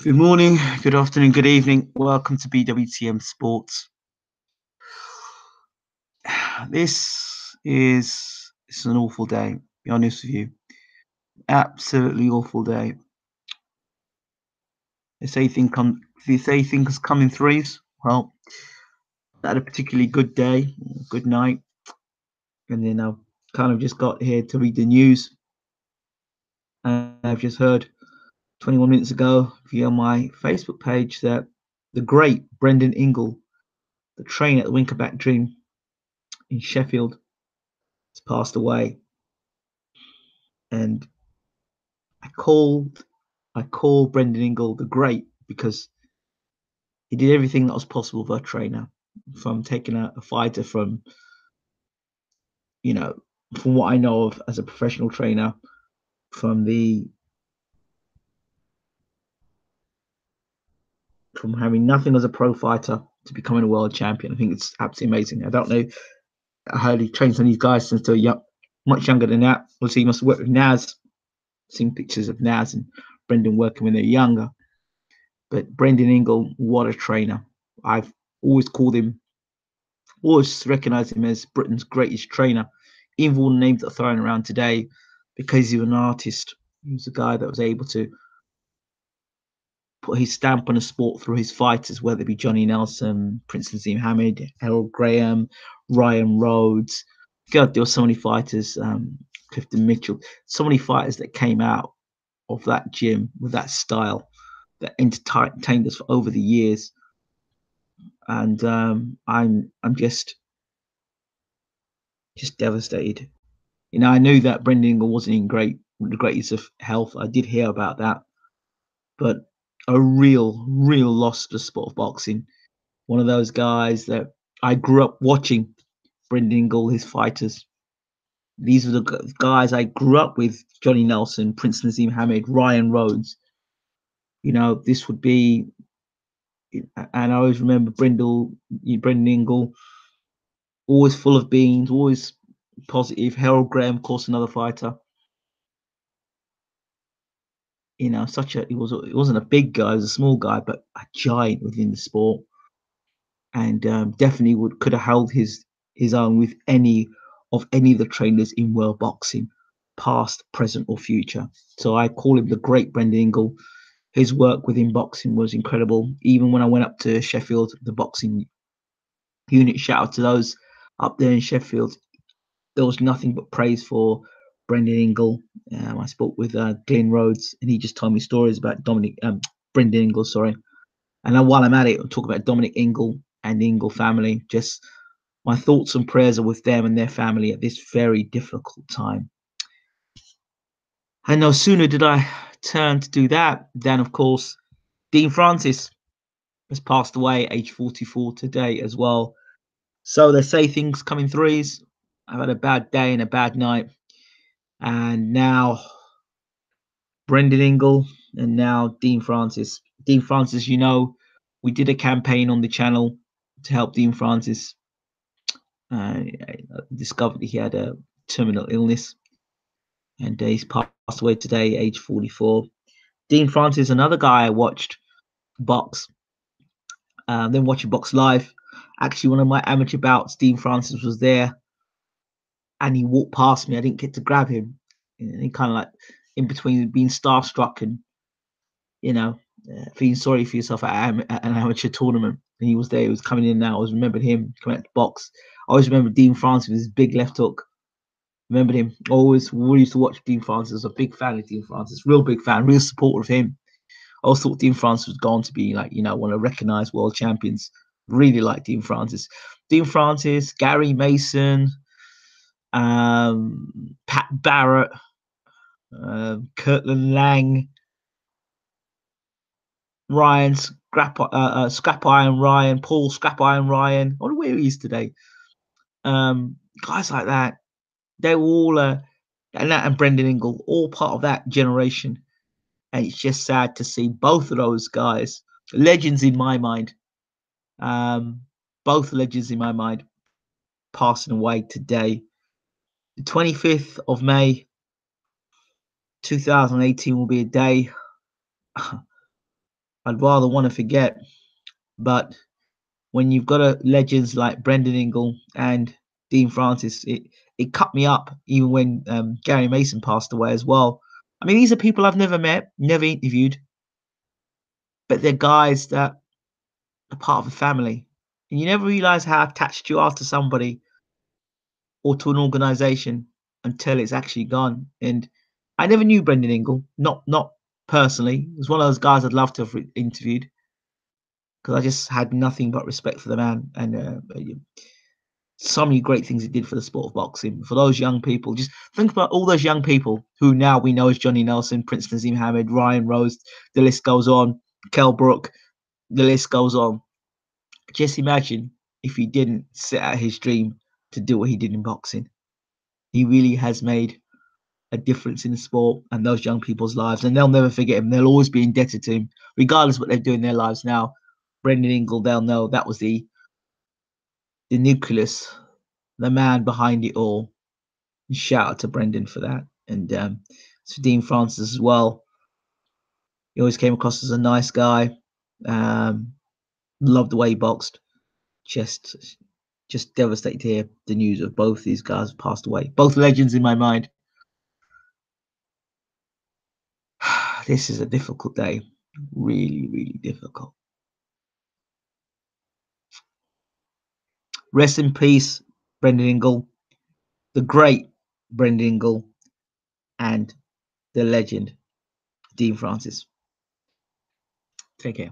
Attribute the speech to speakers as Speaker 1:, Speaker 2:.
Speaker 1: Good morning, good afternoon, good evening. Welcome to BWTM Sports. It's an awful day. Be honest with you, absolutely awful day. They say things come in threes. Well, I had a particularly good day, good night, and then I kind of just got here to read the news. And I've just heard 21 minutes ago via my Facebook page that the great Brendan Ingle, the trainer at the Winkerback Dream in Sheffield, has passed away. And I called I call Brendan Ingle the great because he did everything that was possible for a trainer, from taking a fighter from, you know, from what I know of as a professional trainer, from the from having nothing as a pro fighter to becoming a world champion. I think it's absolutely amazing. I don't know how he trains some of these guys since they're young, much younger than that. Obviously, he must have worked with Naz. Seen pictures of Naz and Brendan working when they're younger. But Brendan Ingle, what a trainer! I've always called him always recognise him as Britain's greatest trainer, even all the names that are thrown around today, because he was an artist. He was a guy that was able to put his stamp on the sport through his fighters, whether it be Johnny Nelson, Prince Nazim Hamid, Harold Graham, Ryan Rhodes. God, there were so many fighters, Clifton Mitchell, so many fighters that came out of that gym with that style that entertained us for over the years. And I'm just devastated. I knew that Brendan Ingle wasn't in the greatest of health. I did hear about that, but a real loss to the sport of boxing. One of those guys that I grew up watching, Brendan Ingle, his fighters. These were the guys I grew up with: Johnny Nelson, Prince Nazim Hamid, Ryan Rhodes. This would be, and I always remember Brendan Ingle, always full of beans, always positive. Harold Graham, of course, another fighter. It wasn't a big guy, he was a small guy, but a giant within the sport, and definitely could have held his own with any of the trainers in world boxing, past, present, or future. So I call him the great Brendan Ingle. His work within boxing was incredible. Even when I went up to Sheffield, the boxing unit, shout out to those up there in Sheffield, there was nothing but praise for Brendan Ingle. I spoke with Glenn Rhodes, and he just told me stories about Brendan Ingle. Sorry, and then while I'm at it, I'll talk about Dominic Ingle and the Ingle family. Just my thoughts and prayers are with them and their family at this very difficult time. And no sooner did I turn to do that than, of course, Dean Francis has passed away, age 44 today as well. So they say things come in threes. I've had a bad day and a bad night. And now Brendan Ingle and now Dean Francis. Dean Francis, we did a campaign on the channel to help Dean Francis. I discovered he had a terminal illness, and he's passed away today, age 44. Dean Francis, another guy I watched box, then watching box live. Actually, one of my amateur bouts, Dean Francis was there, and he walked past me. I didn't get to grab him, and he kind of like in between being starstruck and feeling sorry for yourself at an amateur tournament. And he was there. He was coming in now. I always remembered him coming out the box. I always remember Dean Francis with his big left hook. Remembered him. Always used to watch Dean Francis. I was a big fan of Dean Francis. Real big fan. Real supporter of him. I always thought Dean Francis was going to be one of recognized world champions. Really like Dean Francis. Dean Francis, Gary Mason, Pat Barrett, Kirtland Lang, Ryan Scrap Iron Ryan, Paul Scrap Iron Ryan. I wonder where he is today. Guys like that, they were all and Brendan Ingle, all part of that generation. And it's just sad to see both of those guys, legends in my mind, both legends in my mind, passing away today. The 25th of May, 2018 will be a day I'd rather want to forget. But when you've got legends like Brendan Ingle and Dean Francis, it cut me up even when Gary Mason passed away as well. I mean, these are people I've never met, never interviewed, but they're guys that are part of a family. And you never realize how attached you are to somebody or to an organization until it's actually gone. And I never knew Brendan Ingle, not personally. He was one of those guys I'd love to have interviewed because I just had nothing but respect for the man and so many great things he did for the sport of boxing. For those young people, just think about all those young people who now we know as Johnny Nelson, Prince Nazim Hamed, Ryan Rose, the list goes on, Kell Brook, the list goes on. Just imagine if he didn't set out his dream to do what he did in boxing. He really has made a difference in the sport and those young people's lives, and they'll never forget him. They'll always be indebted to him, regardless of what they do in their lives now. Brendan Ingle, they'll know that was the nucleus, the man behind it all. Shout out to Brendan for that, and to Dean Francis as well. He always came across as a nice guy. Loved the way he boxed. Just devastated to hear the news of both these guys passed away. Both legends in my mind. This is a difficult day. Really, really difficult. Rest in peace, Brendan Ingle, the great Brendan Ingle, and the legend, Dean Francis. Take care.